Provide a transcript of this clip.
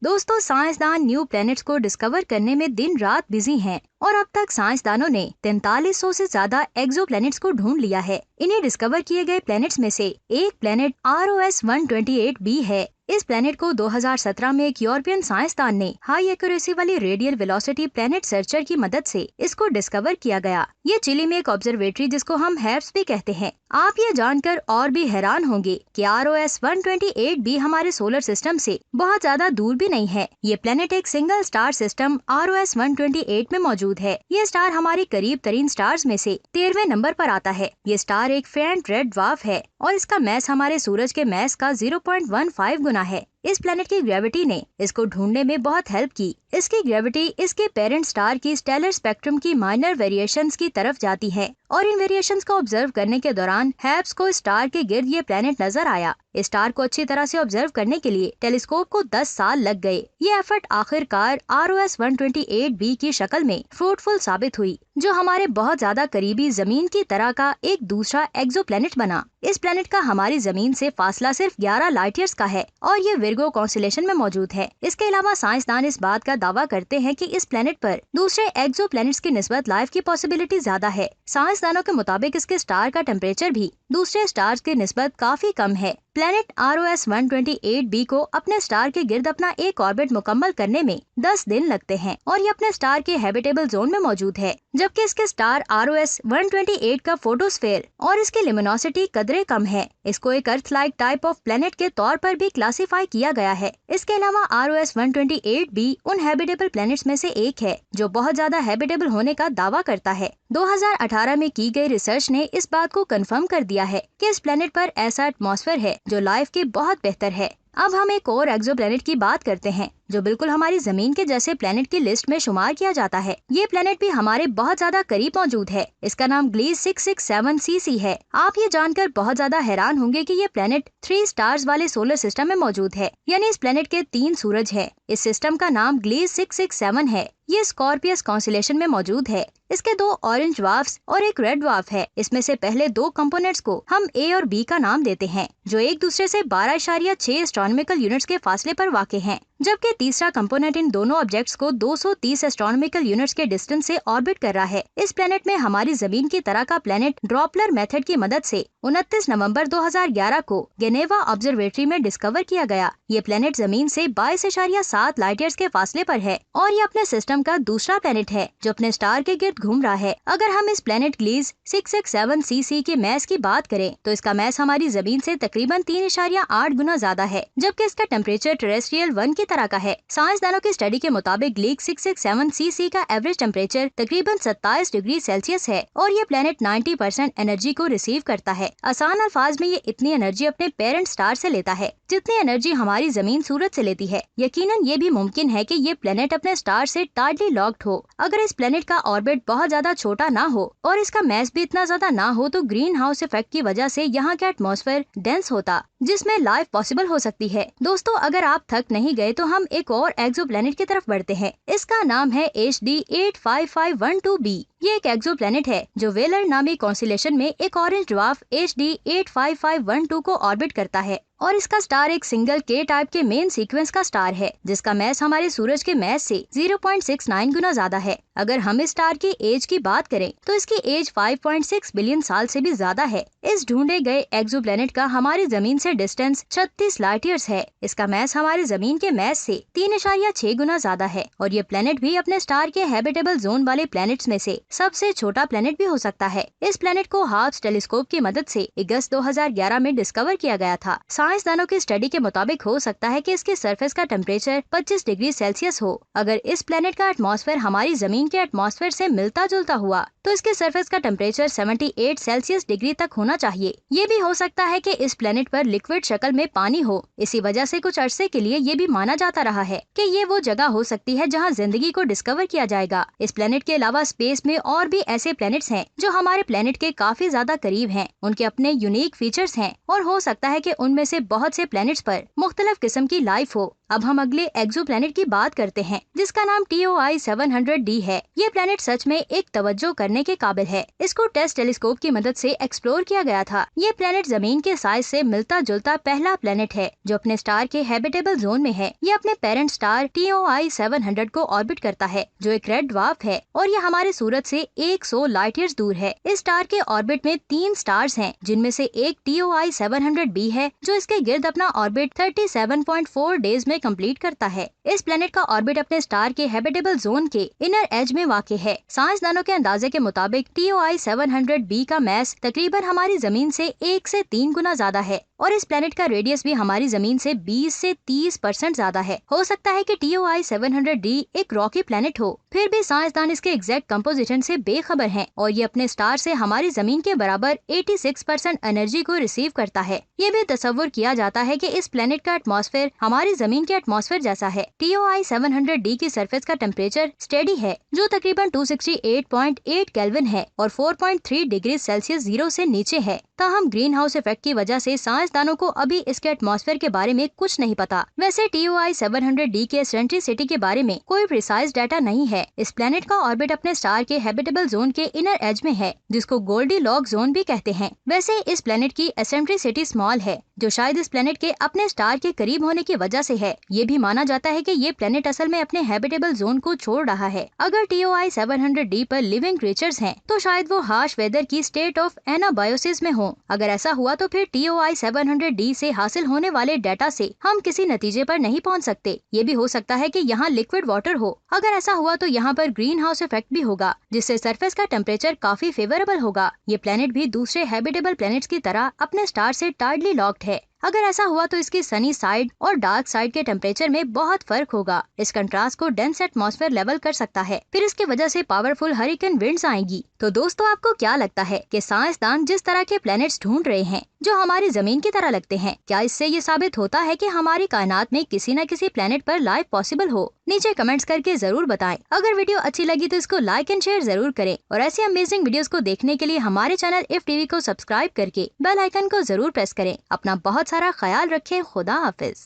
दोस्तों, साइंसदान new planets को discover करने में दिन रात बिजी हैं और अब तक साइंसदानों ने 4300 से ज्यादा एक्सोप्लैनेट्स को ढूंढ लिया है। इन्हें डिस्कवर किए गए प्लैनेट्स में से एक प्लैनेट ROS-128b है। इस प्लैनेट को 2017 में एक यूरोपियन साइंसदान ने हाई एक्यूरेसी वाली रेडियल वेलोसिटी प्लैनेट सर्चर की मदद से इसको डिस्कवर किया गया। ये चिली में एक ऑब्जर्वेटरी जिसको हम हैब्स भी कहते हैं। आप ये जानकर और भी हैरान होंगे कि ROS-128b हमारे सोलर सिस्टम से बहुत ज्यादा दूर भी नहीं है। ये प्लैनेट एक सिंगल स्टार सिस्टम ROS-128 में मौजूद है। ये स्टार हमारे करीब तरीन स्टार्स में से 13वें नंबर पर आता है। ये स्टार एक फेंट रेड ड्वार्फ है और इसका मैस हमारे सूरज के मैस का 0.15 गुना है। इस प्लैनेट की ग्रेविटी ने इसको ढूंढने में बहुत हेल्प की। इसकी ग्रेविटी इसके पेरेंट स्टार की स्टेलर स्पेक्ट्रम की माइनर वेरिएशंस की तरफ जाती है और इन वेरिएशंस को ऑब्जर्व करने के दौरान हैब्स को स्टार के गिर्द ये प्लैनेट नजर आया। इस स्टार को अच्छी तरह से ऑब्जर्व करने के लिए टेलीस्कोप को 10 साल लग गए। ये एफर्ट आखिरकार ROS-128b की शक्ल में फ्रूटफुल साबित हुई, जो हमारे बहुत ज्यादा करीबी जमीन की तरह का एक दूसरा एक्सोप्लैनेट बना। इस प्लैनेट का हमारी जमीन से फासला सिर्फ 11 लाइट ईयर्स का है और ये विर्गो कॉन्स्टेलेशन में मौजूद है। इसके अलावा साइंसदान इस बात का दावा करते हैं कि इस प्लैनेट पर दूसरे एक्सोप्लैनेट्स की निस्बत लाइफ की पॉसिबिलिटी ज्यादा है। साइंसदानों के मुताबिक इसके स्टार का टेम्परेचर भी दूसरे स्टार्स की निस्बत काफी कम है। प्लैनेट ROS-128b को अपने स्टार के गिर्द अपना एक ऑर्बिट मुकम्मल करने में 10 दिन लगते हैं और ये अपने स्टार के हैबिटेबल जोन में मौजूद है, जबकि इसके स्टार ROS-128 का फोटोस्फेयर और इसकी लिमिनोसिटी कदरे कम है। इसको एक earth like type of planet के तौर पर भी क्लासिफाई किया गया है। इसके अलावा ROS-128b उन हैबिटेबल प्लैनेट्स में से एक है जो बहुत ज्यादा हैबिटेबल होने का दावा करता है। 2018 में की गई रिसर्च ने इस बात को कंफर्म कर दिया है कि इस प्लैनेट पर ऐसा एटमॉस्फेयर है जो लाइफ के बहुत बेहतर है। अब हम एक और एक्सोप्लैनेट की बात करते हैं जो बिल्कुल हमारी जमीन के जैसे प्लैनेट की लिस्ट में शुमार किया जाता है। ये प्लैनेट भी हमारे बहुत ज्यादा करीब मौजूद है। इसका नाम ग्लीज 667cc है। आप ये जानकर बहुत ज्यादा हैरान होंगे कि ये प्लैनेट 3 स्टार्स वाले सोलर सिस्टम में मौजूद है, यानी इस प्लैनेट के 3 सूरज है। इस सिस्टम का नाम ग्लीज 667 है। ये स्कॉर्पियस कॉन्स्टेलेशन में मौजूद है। इसके 2 ऑरेंज ड्वार्फ्स और एक रेड ड्वार्फ है। इसमें से पहले 2 कंपोनेंट्स को हम A और B का नाम देते हैं, जो एक दूसरे से 12.6 एस्ट्रोनॉमिकल यूनिट्स के फासले पर वाक़ई हैं, जबकि तीसरा कंपोनेंट इन दोनों ऑब्जेक्ट्स को 230 एस्ट्रोनॉमिकल यूनिट्स के डिस्टेंस से ऑर्बिट कर रहा है। इस प्लैनेट में हमारी जमीन की तरह का प्लैनेट ड्रॉपलर मेथड की मदद से 29 नवंबर 2011 को जेनेवा ऑब्जर्वेटरी में डिस्कवर किया गया। ये प्लैनेट जमीन से 22.7 लाइट ईयर्स के फासले पर है और ये अपने सिस्टम का दूसरा प्लैनेट है जो अपने स्टार के गिर्द घूम रहा है। अगर हम इस प्लैनेट ग्लीज 667cc के मैस की बात करें तो इसका मैस हमारी जमीन से तकरीबन 3.8 गुना ज्यादा है, जबकि इसका टेम्परेचर टेरेस्ट्रियल 1 की तरह का है। साइंसदानों की स्टडी के मुताबिक ग्लीज 667cc का एवरेज टेम्परेचर तकरीबन 27 डिग्री सेल्सियस है और ये प्लैनेट 90% एनर्जी को रिसीव करता है। आसान अल्फाज में ये इतनी एनर्जी अपने पेरेंट स्टार से लेता है जितनी एनर्जी हमारी जमीन सूरज से लेती है। यकीनन ये भी मुमकिन है कि ये प्लैनेट अपने स्टार से टाइटली लॉक्ड हो। अगर इस प्लैनेट का ऑर्बिट बहुत ज्यादा छोटा ना हो और इसका मैस भी इतना ज्यादा ना हो तो ग्रीन हाउस इफेक्ट की वजह से यहाँ का एटमॉस्फेयर डेंस होता, जिसमें लाइफ पॉसिबल हो सकती है। दोस्तों, अगर आप थक नहीं गए तो हम एक और एक्सोप्लैनेट की तरफ बढ़ते हैं। इसका नाम है HD 85512b। ये एक एक्सोप्लैनेट है जो वेलर नामी कॉन्स्टेलेशन में एक ऑरेंज ड्वार्फ HD 85512 को ऑर्बिट करता है और इसका स्टार एक सिंगल K टाइप के मेन सीक्वेंस का स्टार है जिसका मैस हमारे सूरज के मैस से 0.69 गुना ज्यादा है। अगर हम इस स्टार की एज की बात करें तो इसकी एज 5.6 बिलियन साल से भी ज्यादा है। इस ढूंढे गए एक्सोप्लैनेट का हमारी जमीन से डिस्टेंस 36 लाइट ईयर्स है। इसका मैस हमारी जमीन के मैस से 3.6 गुना ज्यादा है और ये प्लैनेट भी अपने स्टार के हैबिटेबल जोन वाले प्लैनेट्स में से सबसे छोटा प्लैनेट भी हो सकता है। इस प्लैनेट को हाब्स टेलीस्कोप की मदद से अगस्त 2011 में डिस्कवर किया गया था। साइंसदानों की स्टडी के मुताबिक हो सकता है कि इसके सरफेस का टेम्परेचर 25 डिग्री सेल्सियस हो। अगर इस प्लैनेट का एटमॉस्फेयर हमारी जमीन के एटमॉस्फेयर से मिलता जुलता हुआ तो इसके सरफेस का टेम्परेचर 78 सेल्सियस डिग्री तक होना चाहिए। ये भी हो सकता है कि इस प्लैनेट पर लिक्विड शक्ल में पानी हो। इसी वजह से कुछ अरसे के लिए ये भी माना जाता रहा है कि ये वो जगह हो सकती है जहां जिंदगी को डिस्कवर किया जाएगा। इस प्लैनेट के अलावा स्पेस में और भी ऐसे प्लैनेट्स हैं जो हमारे प्लैनेट के काफी ज्यादा करीब हैं। उनके अपने यूनिक फीचर्स हैं और हो सकता है कि उनमें से से बहुत से प्लैनेट्स पर मुख्तलिफ किस्म की लाइफ हो। अब हम अगले एक्सोप्लैनेट की बात करते हैं, जिसका नाम TOI 700d है। ये प्लैनेट सच में एक तवज्जो करने के काबिल है। इसको टेस्ट टेलीस्कोप की मदद से एक्सप्लोर किया गया था। ये प्लैनेट जमीन के साइज से मिलता जुलता पहला प्लैनेट है जो अपने स्टार के हैबिटेबल जोन में है। ये अपने पेरेंट स्टार TOI 700 को ऑर्बिट करता है, जो एक रेड ड्वार्फ है और ये हमारे सूरज से 100 लाइट ईयर्स दूर है। इस स्टार के ऑर्बिट में 3 स्टार्स हैं, जिनमें से एक TOI 700b है, जो इसके गिर्द अपना ऑर्बिट 37.4 डेज में कंप्लीट करता है। इस प्लेनेट का ऑर्बिट अपने स्टार के हैबिटेबल जोन के इनर एज में वाक़ है। साइंसदानों के अंदाजे के मुताबिक TOI 700b का मैस तकरीबन हमारी जमीन से 1 से 3 गुना ज्यादा है और इस प्लेनेट का रेडियस भी हमारी जमीन से 20 से 30% ज्यादा है। हो सकता है कि TOI 700d एक रॉकी प्लेनेट हो, फिर भी साइंसदान इसके एग्जैक्ट कंपोजिशन से बेखबर हैं और ये अपने स्टार से हमारी जमीन के बराबर 86% एनर्जी को रिसीव करता है। ये भी तस्वुर किया जाता है कि इस प्लेनेट का एटमॉस्फेयर हमारी जमीन के एटमॉस्फेयर जैसा है। TOI 700d की सरफेस का टेम्परेचर स्टेडी है, जो तकरीबन 268.8 केल्विन है और 4.3 डिग्री सेल्सियस जीरो से नीचे है। ताहम ग्रीन हाउस इफेक्ट की वजह से साइंसदानों को अभी इसके एटमॉस्फेयर के बारे में कुछ नहीं पता। वैसे TOI 700d के एसेंट्रिसिटी के बारे में कोई प्रिसाइज डाटा नहीं है। इस प्लेनेट का ऑर्बिट अपने स्टार के हैबिटेबल जोन के इनर एज में है, जिसको गोल्डीलॉक जोन भी कहते हैं। वैसे इस प्लेनेट की एसेंट्रिसिटी स्मॉल है, जो शायद इस प्लेनेट के अपने स्टार के करीब होने की वजह से है। ये भी माना जाता है कि ये प्लेनेट असल में अपने हैबिटेबल जोन को छोड़ रहा है। अगर TOI 700d पर लिविंग क्रिएचर्स हैं, तो शायद वो हार्श वेदर की स्टेट ऑफ एनाबायोसिस में हो। अगर ऐसा हुआ तो फिर TOI 700d से हासिल होने वाले डाटा से हम किसी नतीजे पर नहीं पहुंच सकते। ये भी हो सकता है कि यहाँ लिक्विड वाटर हो। अगर ऐसा हुआ तो यहाँ पर ग्रीन हाउस इफेक्ट भी होगा, जिससे सरफेस का टेम्परेचर काफी फेवरेबल होगा। ये प्लेनेट भी दूसरे हैबिटेबल प्लेनेट्स की तरह अपने स्टार से टाइटली लॉक्ड है। अगर ऐसा हुआ तो इसकी सनी साइड और डार्क साइड के टेम्परेचर में बहुत फर्क होगा। इस कंट्रास्ट को डेंस एटमॉस्फेयर लेवल कर सकता है, फिर इसकी वजह से पावरफुल हरिकेन विंड्स आएंगी। तो दोस्तों, आपको क्या लगता है कि साइंसदान जिस तरह के प्लैनेट्स ढूंढ रहे हैं जो हमारी जमीन की तरह लगते हैं, क्या इससे ये साबित होता है कि हमारी कायनात में किसी न किसी प्लैनेट पर लाइफ पॉसिबल हो? नीचे कमेंट्स करके जरूर बताएं। अगर वीडियो अच्छी लगी तो इसको लाइक एंड शेयर जरूर करें और ऐसी अमेजिंग वीडियोस को देखने के लिए हमारे चैनल इफ टीवी को सब्सक्राइब करके बेल आइकन को जरूर प्रेस करें। अपना बहुत सारा ख्याल रखें। खुदा हाफिज।